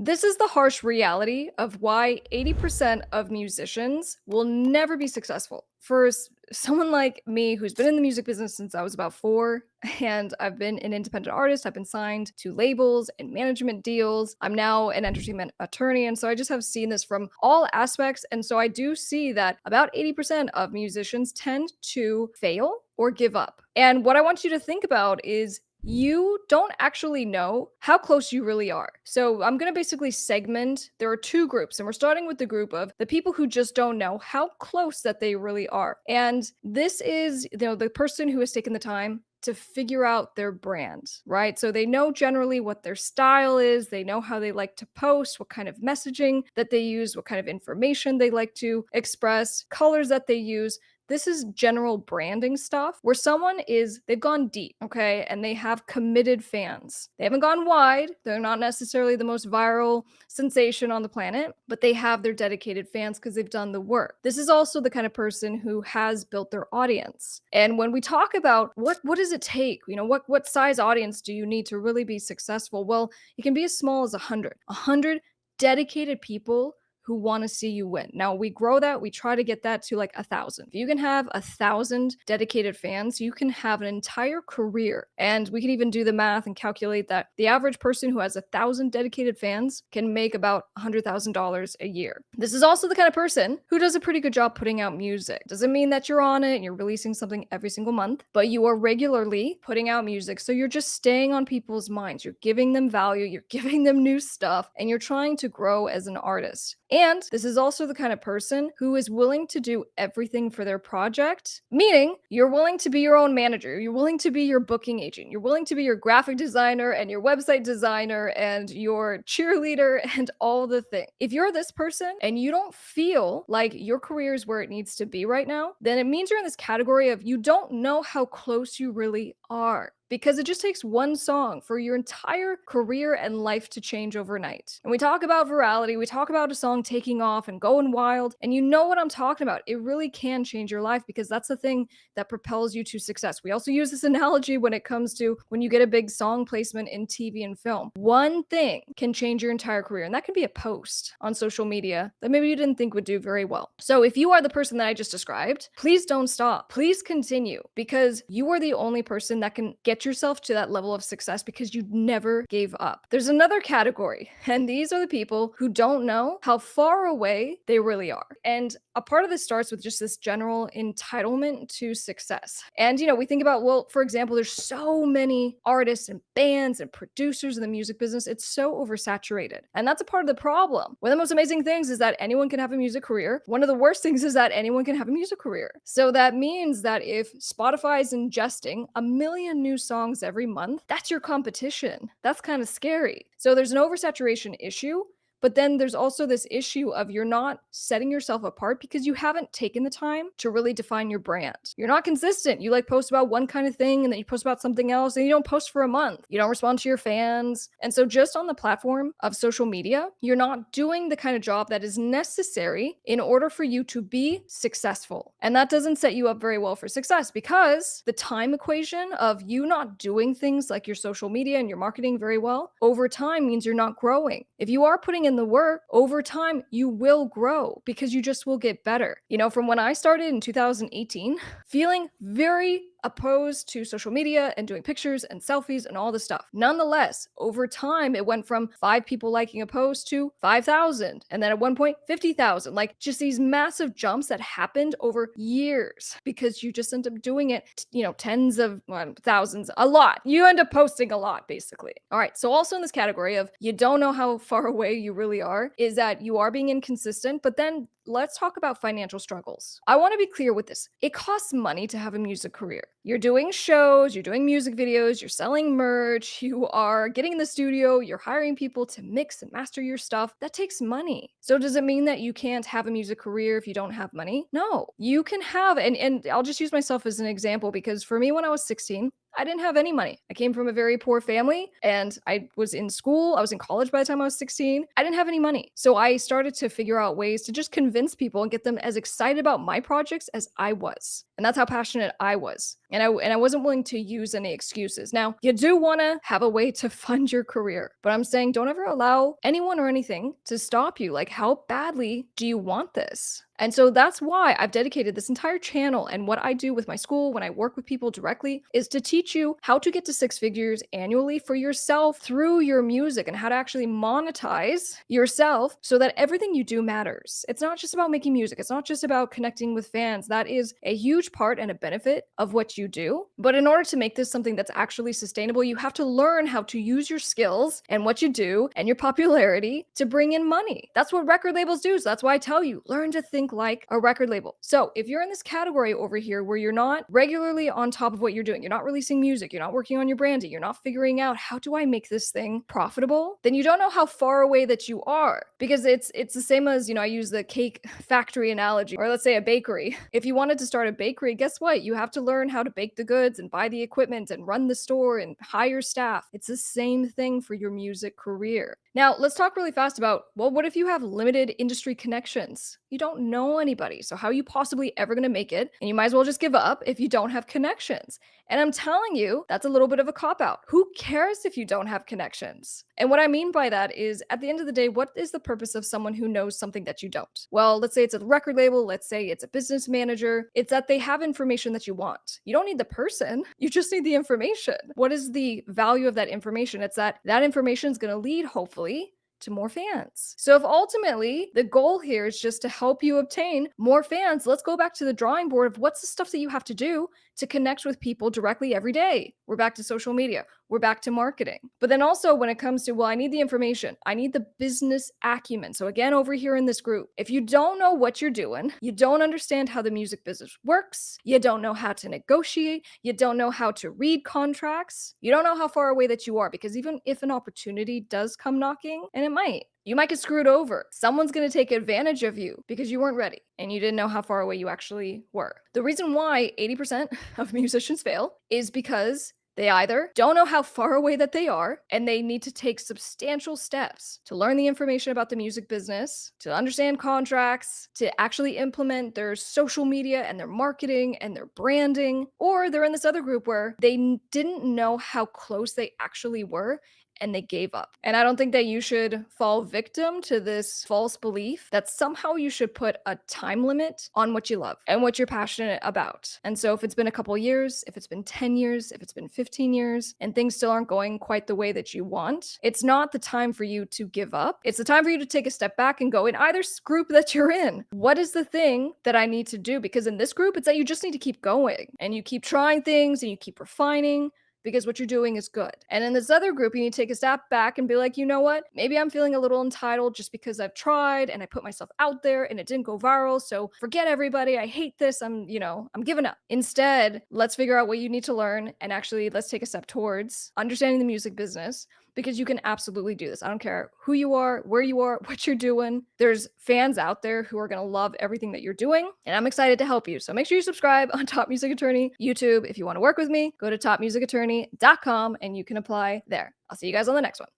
This is the harsh reality of why 80% of musicians will never be successful. For someone like me who's been in the music business since I was about 4, and I've been an independent artist, I've been signed to labels and management deals. I'm now an entertainment attorney, and so I just have seen this from all aspects. And so I do see that about 80% of musicians tend to fail or give up. And what I want you to think about is you don't actually know how close you really are. So I'm going to basically segment. There are two groups, and we're starting with the group of the people who just don't know how close that they really are. And this is, the person who has taken the time to figure out their brand, right? So they know generally what their style is, they know how they like to post, what kind of messaging that they use, what kind of information they like to express, colors that they use. This is general branding stuff where they've gone deep, okay? And they have committed fans. They haven't gone wide. They're not necessarily the most viral sensation on the planet, but they have their dedicated fans because they've done the work. This is also the kind of person who has built their audience. And when we talk about what does it take, what size audience do you need to really be successful? Well, it can be as small as 100 dedicated people who want to see you win. Now we grow that, we try to get that to like 1,000. If you can have 1,000 dedicated fans, you can have an entire career. And we can even do the math and calculate that the average person who has 1,000 dedicated fans can make about $100,000 a year. This is also the kind of person who does a pretty good job putting out music. Doesn't mean that you're on it and you're releasing something every single month, but you are regularly putting out music. So you're just staying on people's minds. You're giving them value, you're giving them new stuff, and you're trying to grow as an artist. And this is also the kind of person who is willing to do everything for their project, meaning you're willing to be your own manager, you're willing to be your booking agent, you're willing to be your graphic designer and your website designer and your cheerleader and all the things. If you're this person and you don't feel like your career is where it needs to be right now, then it means you're in this category of you don't know how close you really are. Because it just takes one song for your entire career and life to change overnight. And we talk about virality, we talk about a song taking off and going wild, and you know what I'm talking about. It really can change your life because that's the thing that propels you to success. We also use this analogy when it comes to when you get a big song placement in TV and film. One thing can change your entire career, and that can be a post on social media that maybe you didn't think would do very well. So if you are the person that I just described, please don't stop. Please continue because you are the only person that can get yourself to that level of success because you never gave up. There's another category, and these are the people who don't know how far away they really are. And a part of this starts with just this general entitlement to success. And, we think about, well, for example, there's so many artists and bands and producers in the music business. It's so oversaturated. And that's a part of the problem. One of the most amazing things is that anyone can have a music career. One of the worst things is that anyone can have a music career. So that means that if Spotify is ingesting 1 million new songs every month, that's your competition. That's kind of scary. So there's an oversaturation issue. But then there's also this issue of you're not setting yourself apart because you haven't taken the time to really define your brand. You're not consistent. You post about one kind of thing and then you post about something else and you don't post for a month. You don't respond to your fans. And so just on the platform of social media, you're not doing the kind of job that is necessary in order for you to be successful. And that doesn't set you up very well for success because the time equation of you not doing things like your social media and your marketing very well over time means you're not growing. If you are putting in the work, over time, you will grow because you just will get better. From when I started in 2018, feeling very opposed to social media and doing pictures and selfies and all this stuff. Nonetheless, over time, it went from 5 people liking a post to 5,000. And then at one point, 50,000. Just these massive jumps that happened over years because you just end up doing it, tens of thousands, a lot. You end up posting a lot, basically. All right. So also in this category of you don't know how far away you really are is that you are being inconsistent, but then let's talk about financial struggles. I want to be clear with this. It costs money to have a music career. You're doing shows, you're doing music videos, you're selling merch, you are getting in the studio, you're hiring people to mix and master your stuff. That takes money. So does it mean that you can't have a music career if you don't have money? No. You can have, and I'll just use myself as an example because for me when I was 16, I didn't have any money. I came from a very poor family and I was in school. I was in college by the time I was 16. I didn't have any money. So I started to figure out ways to just convince people and get them as excited about my projects as I was. And that's how passionate I was. And I wasn't willing to use any excuses. Now, you do want to have a way to fund your career, but I'm saying don't ever allow anyone or anything to stop you. Like, how badly do you want this? And so that's why I've dedicated this entire channel, and what I do with my school when I work with people directly is to teach you how to get to six figures annually for yourself through your music, and how to actually monetize yourself so that everything you do matters. It's not just about making music. It's not just about connecting with fans. That is a huge part and a benefit of what you do. But in order to make this something that's actually sustainable, you have to learn how to use your skills and what you do and your popularity to bring in money. That's what record labels do. So that's why I tell you, learn to think like a record label. So if you're in this category over here where you're not regularly on top of what you're doing, you're not releasing music, you're not working on your branding, you're not figuring out how do I make this thing profitable, then you don't know how far away that you are. Because it's the same as, I use the cake factory analogy, or let's say a bakery. If you wanted to start a bakery, guess what? You have to learn how to bake the goods and buy the equipment and run the store and hire staff. It's the same thing for your music career. Now, let's talk really fast about, well, what if you have limited industry connections? You don't know anybody. So how are you possibly ever going to make it? And you might as well just give up if you don't have connections. And I'm telling you, that's a little bit of a cop-out. Who cares if you don't have connections? And what I mean by that is, at the end of the day, what is the purpose of someone who knows something that you don't? Well, let's say it's a record label, let's say it's a business manager. It's that they have information that you want. You don't need the person, you just need the information. What is the value of that information? It's that information is going to lead, hopefully, to more fans. So if ultimately the goal here is just to help you obtain more fans, let's go back to the drawing board of what's the stuff that you have to do to connect with people directly every day. We're back to social media. We're back to marketing. But then also when it comes to, well, I need the information, I need the business acumen. So again, over here in this group, if you don't know what you're doing, you don't understand how the music business works, you don't know how to negotiate, you don't know how to read contracts, you don't know how far away that you are, because even if an opportunity does come knocking, and it might, you might get screwed over. Someone's going to take advantage of you because you weren't ready and you didn't know how far away you actually were. The reason why 80% of musicians fail is because they either don't know how far away that they are, and they need to take substantial steps to learn the information about the music business, to understand contracts, to actually implement their social media and their marketing and their branding, or they're in this other group where they didn't know how close they actually were and they gave up. And I don't think that you should fall victim to this false belief that somehow you should put a time limit on what you love and what you're passionate about. And so if it's been a couple years, if it's been 10 years, if it's been 15 years, and things still aren't going quite the way that you want, it's not the time for you to give up. It's the time for you to take a step back and go, in either group that you're in, what is the thing that I need to do? Because in this group, it's that you just need to keep going and you keep trying things and you keep refining, because what you're doing is good. And in this other group, you need to take a step back and be like, you know what? Maybe I'm feeling a little entitled just because I've tried and I put myself out there and it didn't go viral. So forget everybody. I hate this. I'm giving up. Instead, let's figure out what you need to learn, and actually let's take a step towards understanding the music business, because you can absolutely do this. I don't care who you are, where you are, what you're doing. There's fans out there who are going to love everything that you're doing, and I'm excited to help you. So make sure you subscribe on Top Music Attorney YouTube. If you want to work with me, go to topmusicattorney.com and you can apply there. I'll see you guys on the next one.